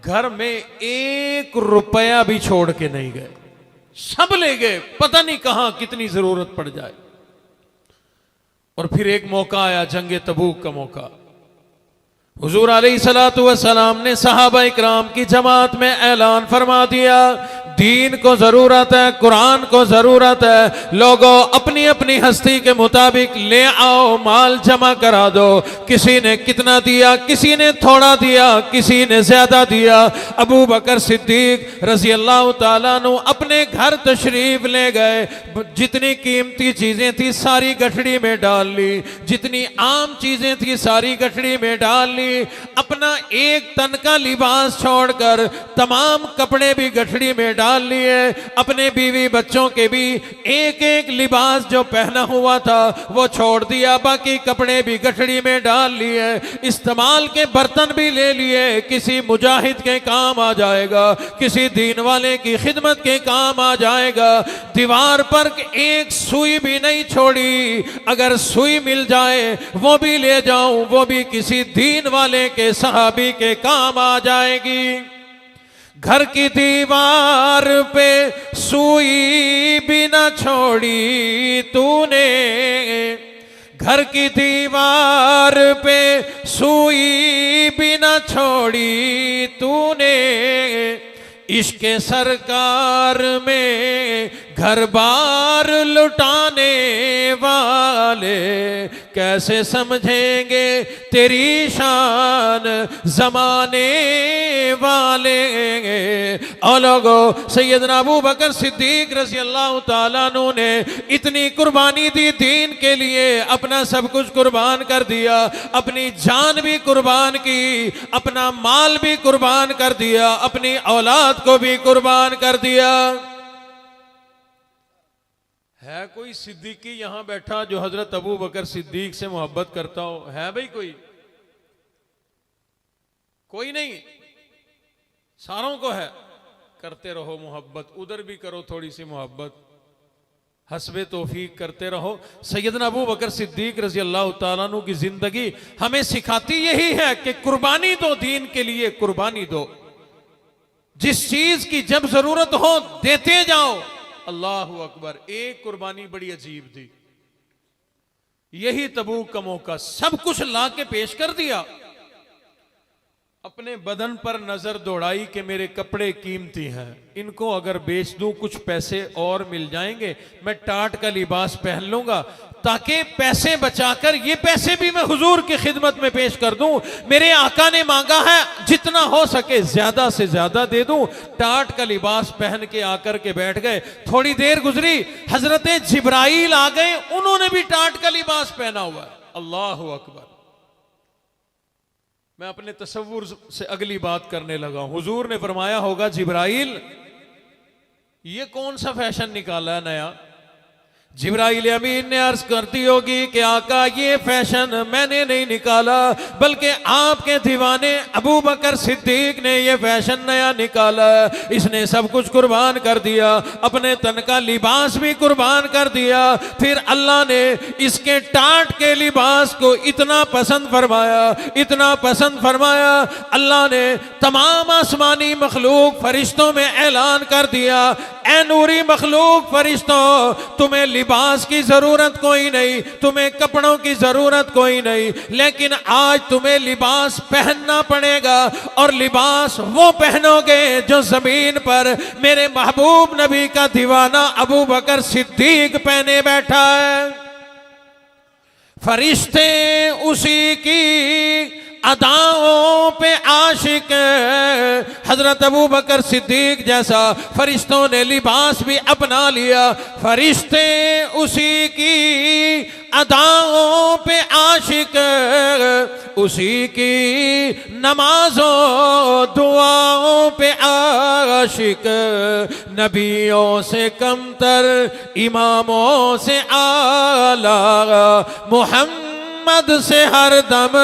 घर में 1 रुपया भी छोड़ के नहीं गए, सब ले गए, पता नहीं कहां कितनी जरूरत पड़ जाए। और फिर एक मौका आया, जंगे तबूक का मौका। हुजूर अलैहिस्सलातु वस्सलाम ने सहाबा इकराम की जमात में ऐलान फरमा दिया, दीन को जरूरत है, कुरान को जरूरत है, लोगों अपनी अपनी हस्ती के मुताबिक ले आओ, माल जमा करा दो। किसी ने कितना दिया, किसी ने थोड़ा दिया, किसी ने ज्यादा दिया। अबू बकर सिद्दीक रजी अल्लाह ताला अन्हु अपने घर तशरीफ ले गए, जितनी कीमती चीजें थी सारी गठड़ी में डाल ली, जितनी आम चीजें थी सारी गठड़ी में डाल ली। अपना एक तन का लिबास छोड़कर तमाम कपड़े भी गठड़ी में डाल लिए। अपने बीवी बच्चों के भी एक एक लिबास जो पहना हुआ था वो छोड़ दिया, बाकी कपड़े भी गठड़ी में डाल लिए। इस्तेमाल के बर्तन भी ले लिए, किसी मुजाहिद के काम आ जाएगा, किसी दीन वाले की खिदमत के काम आ जाएगा। दीवार पर एक सुई भी नहीं छोड़ी, अगर सुई मिल जाए वो भी ले जाऊं, वो भी किसी दीन वाले के सहाबी के काम आ जाएगी। घर की दीवार पे सुई भी न छोड़ी तूने, घर की दीवार पे सुई भी न छोड़ी तूने, इश्क सरकार में घर बार लुटाने वाले कैसे समझेंगे तेरी शान जमाने वाले। और लोगों, सैयदना अबू बकर सिद्दीक रज़ी अल्लाह ताला अन्हु ने इतनी कुर्बानी दी दीन के लिए, अपना सब कुछ कुर्बान कर दिया, अपनी जान भी कुर्बान की, अपना माल भी कुर्बान कर दिया, अपनी औलाद को भी कुर्बान कर दिया। है कोई सिद्दीकी यहां बैठा जो हजरत अबू बकर सिद्दीक से मोहब्बत करता हो? है भाई कोई? कोई नहीं, सारों को है। करते रहो मोहब्बत, उधर भी करो थोड़ी सी मोहब्बत, हस्बे तौफीक करते रहो। सैयदना अबू बकर सिद्दीक रजी अल्लाह ताला अन्हु की जिंदगी हमें सिखाती यही है कि कुर्बानी दो, दीन के लिए कुर्बानी दो। जिस चीज की जब जरूरत हो देते जाओ। अल्लाहु अकबर। एक कुर्बानी बड़ी अजीब थी, यही तबूक का मौका, सब कुछ ला के पेश कर दिया। अपने बदन पर नजर दौड़ाई कि मेरे कपड़े कीमती हैं, इनको अगर बेच दूं कुछ पैसे और मिल जाएंगे, मैं टाट का लिबास पहन लूंगा ताकि पैसे बचाकर ये पैसे भी मैं हुजूर की खिदमत में पेश कर दूं। मेरे आका ने मांगा है जितना हो सके ज्यादा से ज्यादा दे दूं। टाट का लिबास पहन के आकर के बैठ गए। थोड़ी देर गुजरी, हजरत जिब्राइल आ गए, उन्होंने भी टाट का लिबास पहना हुआ है। अल्लाहु अकबर। मैं अपने तसव्वुर से अगली बात करने लगा। हुजूर ने फरमाया होगा, जिब्राइल ये कौन सा फैशन निकाला है नया? जिब्राइल अमीन ने अर्ज करती होगी कि आका ये फैशन मैंने नहीं निकाला, बल्कि आपके दीवाने अबू बकर सिद्दीक ने ये फैशन नया निकाला। इसने सब कुछ कुर्बान कर दिया, अपने तन का लिबास भी कुर्बान कर दिया। फिर अल्लाह ने इसके टाट के लिबास को इतना पसंद फरमाया, इतना पसंद फरमाया, अल्लाह ने तमाम आसमानी मखलूक फरिश्तों में ऐलान कर दिया, ए नूरी मखलूक फरिश्तों, तुम्हें लिबास की जरूरत कोई नहीं, तुम्हें कपड़ों की जरूरत कोई नहीं, लेकिन आज तुम्हें लिबास पहनना पड़ेगा। और लिबास वो पहनोगे जो जमीन पर मेरे महबूब नबी का दीवाना अबू बकर सिद्दीक पहने बैठा है। फरिश्ते उसी की अदाओं पे आशिक, हजरत अबू बकर सिद्दीक जैसा फरिश्तों ने लिबास भी अपना लिया। फरिश्ते उसी की अदाओं पे आशिक, उसी की नमाजों दुआओं पे आशिक, नबियों से कमतर इमामों से आला, मोहम्मद से हर दम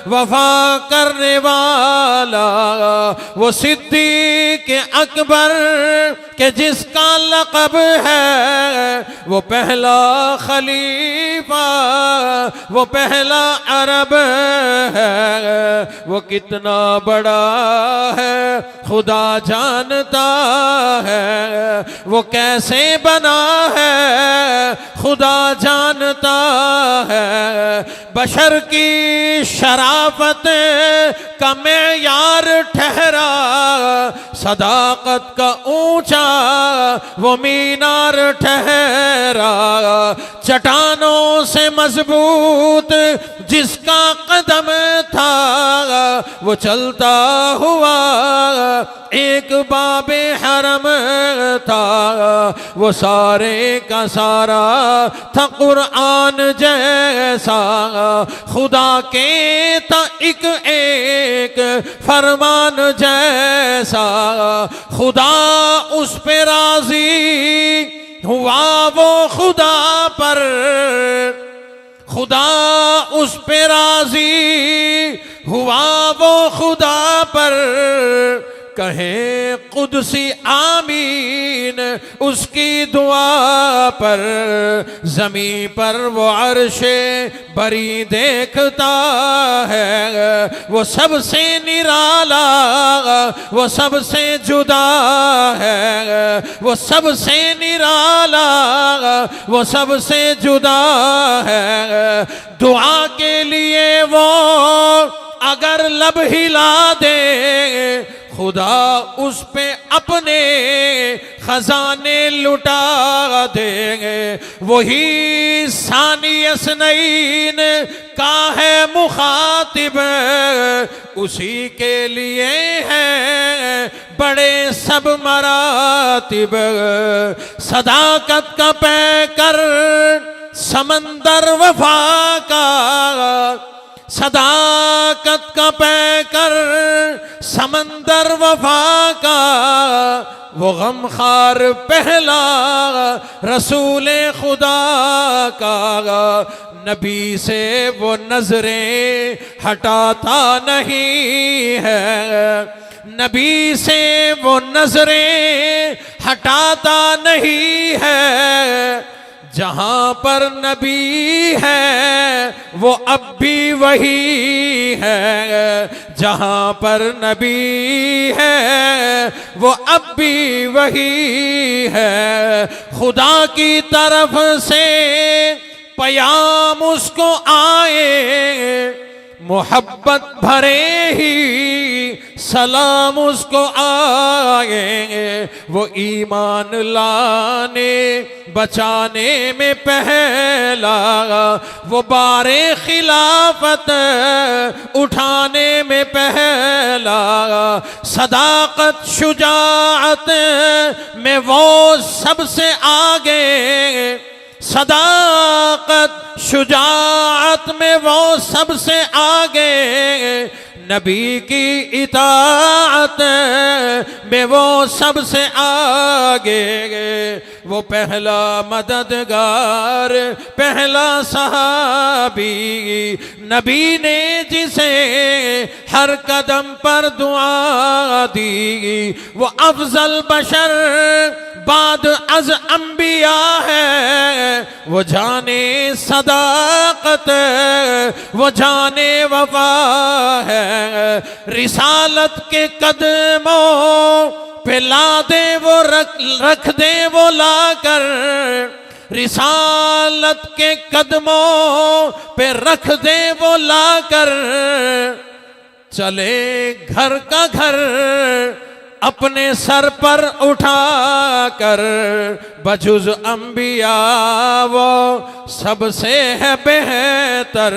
वफा करने वाला, वो सिद्दीक अकबर के जिसका लक़ब है, वो पहला खलीफा, वो पहला अरब है। वो कितना बड़ा है खुदा जानता है, वो कैसे बना है खुदा जानता है। बशर की शराफत का मेयार ठहरा, सदाकत का ऊंचा वो मीनार ठहरा। चट्टानों से मजबूत जिसका कदम था, वो चलता हुआ एक बाबे हरम था। वो सारे का सारा था कुरान जैसा, खुदा के था एक एक फरमान जैसा। खुदा उस पे राजी हुआ, वो खुदा पर, खुदा उस पे राजी हुआ, वो खुदा पर। कहे कुदसी आमीन उसकी दुआ पर। जमीन पर वो अर्शे बरी देखता है, वो सबसे निराला, वो सबसे जुदा है। वो सबसे निराला, वो सबसे जुदा है। दुआ के लिए वो अगर लब हिला दे, खुदा उस पे अपने खजाने लुटा देंगे। वही सानियस नईन का है मुखातिब, उसी के लिए है बड़े सब मरातिब। सदाकत का पैकर समंदर वफा का, सदाकत का पैकर समंदर वफा का। वो गमखार पहला रसूल खुदा का। नबी से वो नजरें हटाता नहीं है, नबी से वो नजरें हटाता नहीं है। जहां पर नबी है वो अब भी वही है, जहां पर नबी है वो अब भी वही है। खुदा की तरफ से पयाम उसको आए, मोहब्बत भरे ही सलाम उसको आएंगे। वो ईमान लाने बचाने में पहला, वो बारे खिलाफत उठाने में पहला। सदाकत शुजाअत में वो सबसे आगे, सदाकत शुजाअत में वो सबसे आगे। नबी की इताअत में वो सबसे आगे। वो पहला मददगार, पहला सहाबी, नबी ने जिसे हर कदम पर दुआ दी। वो अफजल बशर बाद अज अंबिया है। वो जाने सदाकत, वो जाने वफा है। रिसालत के कदमों पे ला दे वो, रख दे वो लाकर। रिसालत के कदमों पे रख दे वो लाकर। चले घर का घर अपने सर पर उठा कर। बजुज अंबिया वो सबसे है बेहतर,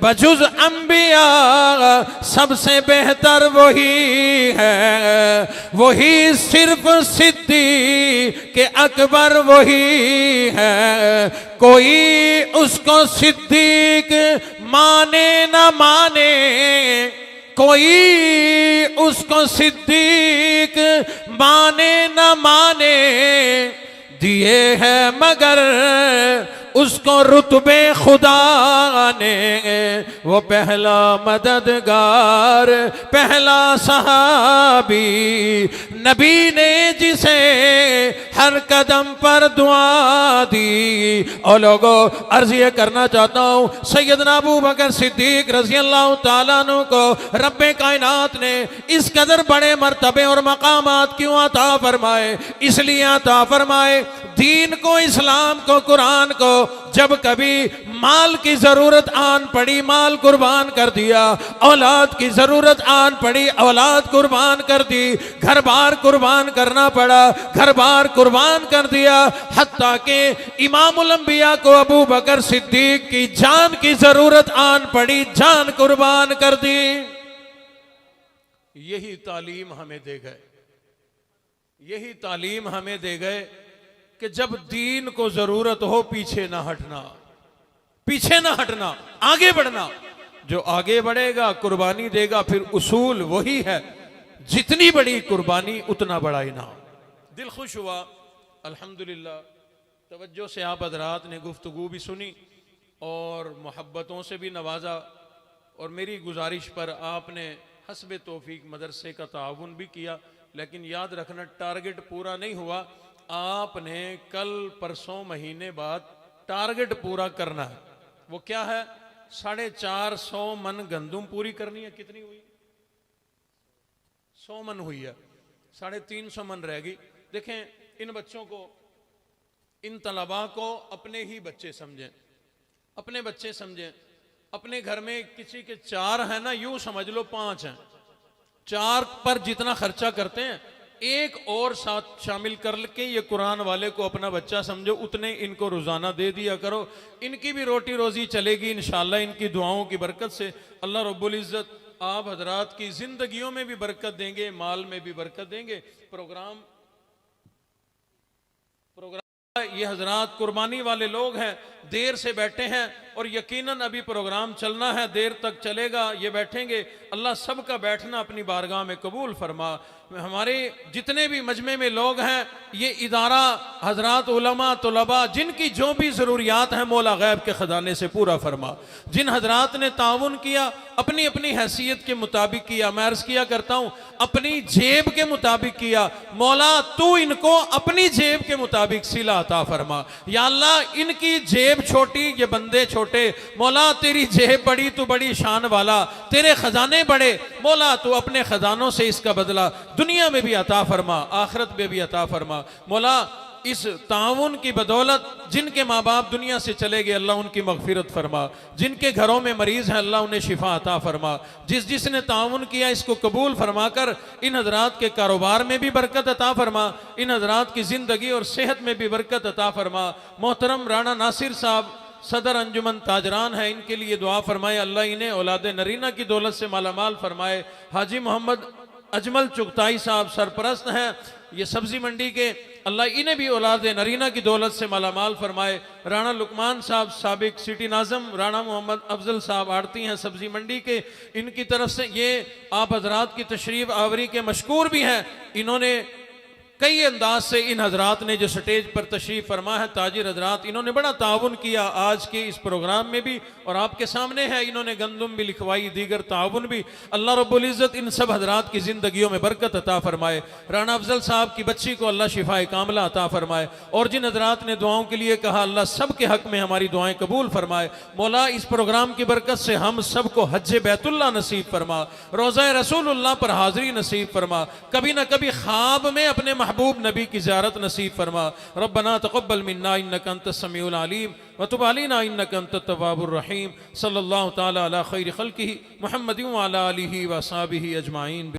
बजुज अंबिया सबसे बेहतर वही है। वही सिर्फ सिद्दीक के अकबर वही है। कोई उसको सिद्दीक माने न माने, कोई उसको सिद्दीक माने न माने। दिए है मगर उसको रुतबे खुदा ने, वो पहला मददगार पहला सहाबी, नबी ने जिसे हर कदम पर दुआ दी। और लोगों अर्ज ये करना चाहता हूँ, सैयदना अबू बकर सिद्दीक रज़ी अल्लाह ताला अन्हु को रब्बे कायनात ने इस कदर बड़े मर्तबे और मकामात क्यों अता फरमाए? इसलिए अता फरमाए दीन को, इस्लाम को, कुरान को जब कभी माल की जरूरत आन पड़ी माल कुर्बान कर दिया, औलाद की जरूरत आन पड़ी औलाद कुर्बान कर दी, घर बार कुर्बान करना पड़ा घर बार कुर्बान कर दिया, हत्ता के इमामुल अंबिया को अबू बकर सिद्दीक की जान की जरूरत आन पड़ी, जान कुर्बान कर दी। यही तालीम हमें दे गए, यही तालीम हमें दे गए कि जब दीन को जरूरत हो पीछे ना हटना, पीछे ना हटना, आगे बढ़ना। जो आगे बढ़ेगा कुर्बानी देगा, फिर उसूल वही है, जितनी बड़ी कुर्बानी उतना बड़ा इनाम। दिल खुश हुआ अल्हम्दुलिल्लाह, तवज्जो से आप हज़रात ने गुफ्तगू भी सुनी और मोहब्बतों से भी नवाजा, और मेरी गुजारिश पर आपने हस्बे तौफीक मदरसे का ताउन भी किया। लेकिन याद रखना टारगेट पूरा नहीं हुआ, आपने कल परसों महीने बाद टारगेट पूरा करना है। वो क्या है? 450 मन गंदुम पूरी करनी है। कितनी हुई? 100 मन हुई है, 350 मन रह गई। देखें, इन बच्चों को, इन तलबा को अपने ही बच्चे समझें, अपने बच्चे समझें। अपने घर में किसी के 4 हैं ना, यूं समझ लो 5 हैं, 4 पर जितना खर्चा करते हैं एक और साथ शामिल करके ये कुरान वाले को अपना बच्चा समझो, उतने इनको रोजाना दे दिया करो। इनकी भी रोटी रोजी चलेगी इंशाअल्लाह, इनकी दुआओं की बरकत से अल्लाह रब्बुल इज्जत आप हजरात की जिंदगियों में भी बरकत देंगे, माल में भी बरकत देंगे। प्रोग्राम ये हजरात कुर्बानी वाले लोग हैं, देर से बैठे हैं और यकीनन अभी प्रोग्राम चलना है, देर तक चलेगा, ये बैठेंगे। अल्लाह सबका बैठना अपनी बारगाह में कबूल फरमा। हमारे जितने भी मजमे में लोग हैं, ये इदारा हजरात उलमा तुलबा जिनकी जो भी ज़रूरियात हैं मौला गैब के ख़जाने से पूरा फरमा। जिन हजरात ने ताउन किया अपनी अपनी हैसियत के मुताबिक किया, मैं अर्ज़ किया करता हूँ अपनी जेब के मुताबिक किया, मौला तू इनको अपनी जेब के मुताबिक सिला अता फरमा। या अल्लाह इनकी जेब छोटी, ये बंदे छोटे, मौला तेरी जेब बड़ी, तू बड़ी शान वाला, तेरे खजाने बड़े, मौला तू अपने खजानों से इसका बदला दुनिया में भी अता फरमा, आखिरत में भी अता फरमा। मौला इस ताउन की बदौलत जिनके माँ बाप दुनिया से चले गए अल्लाह उनकी मगफिरत फरमा, जिनके घरों में मरीज हैं अल्लाह उन्हें शिफा अता फरमा। जिसने ताउन किया इसको कबूल फरमा कर इन हजरात के कारोबार में भी बरकत अता फरमा, इन हजरात की ज़िंदगी और सेहत में भी बरकत अता फरमा। मोहतरम राणा नासिर साहब सदर अंजुमन ताजरान है, इनके लिए दुआ फरमाए, अल्लाह इन्हें औलाद नरीना की दौलत से मालामाल फरमाए। हाजी मोहम्मद अजमल चुगताई साहब सरपरस्त हैं ये सब्जी मंडी के, अल्लाह इन्हें भी औलाद नरीना की दौलत से मालामाल फरमाए। राणा लुकमान साहब साबिक सिटी नाज़म, राणा मोहम्मद अफजल साहब आड़ती हैं सब्जी मंडी के, इनकी तरफ से ये आप हजरात की तशरीफ आवरी के मशकूर भी हैं। इन्होंने कई अंदाज से इन हजरात ने जो स्टेज पर तशरीफ फरमा है, ताजिर हजरात, इन्होंने बड़ा ताउन किया आज के इस प्रोग्राम में भी, और आपके सामने है इन्होंने गंदुम भी लिखवाई, दीगर ताउन भी। अल्लाह रब्बुल इज़्ज़त इन सब हजरात की ज़िंदगियों में बरकत अता फरमाए। राणा अफजल साहब की बच्ची को अल्लाह शिफाए कामला अता फरमाए, और जिन हजरात ने दुआओं के लिए कहा अल्लाह सब के हक में हमारी दुआएं कबूल फरमाए। मौला इस प्रोग्राम की बरकत से हम सबको हज्ज बैतुल्लाह नसीब फरमा, रोज़ा रसूलुल्लाह पर हाज़री नसीब फरमा, कभी ना कभी ख्वाब में अपने महबूब नबी की ज़ियारत नसीब फरमा। रब्बना तक़ब्बल मिन्ना इन्नका अंतस समीउल अलीम व तुब अलैना इन्नका अंतत तव्वाबुर रहीम। सल्लल्लाहु तआला अला खैरि खल्क़िही मुहम्मदिन व अला आलिहि व अस्हाबिही अजमाइन।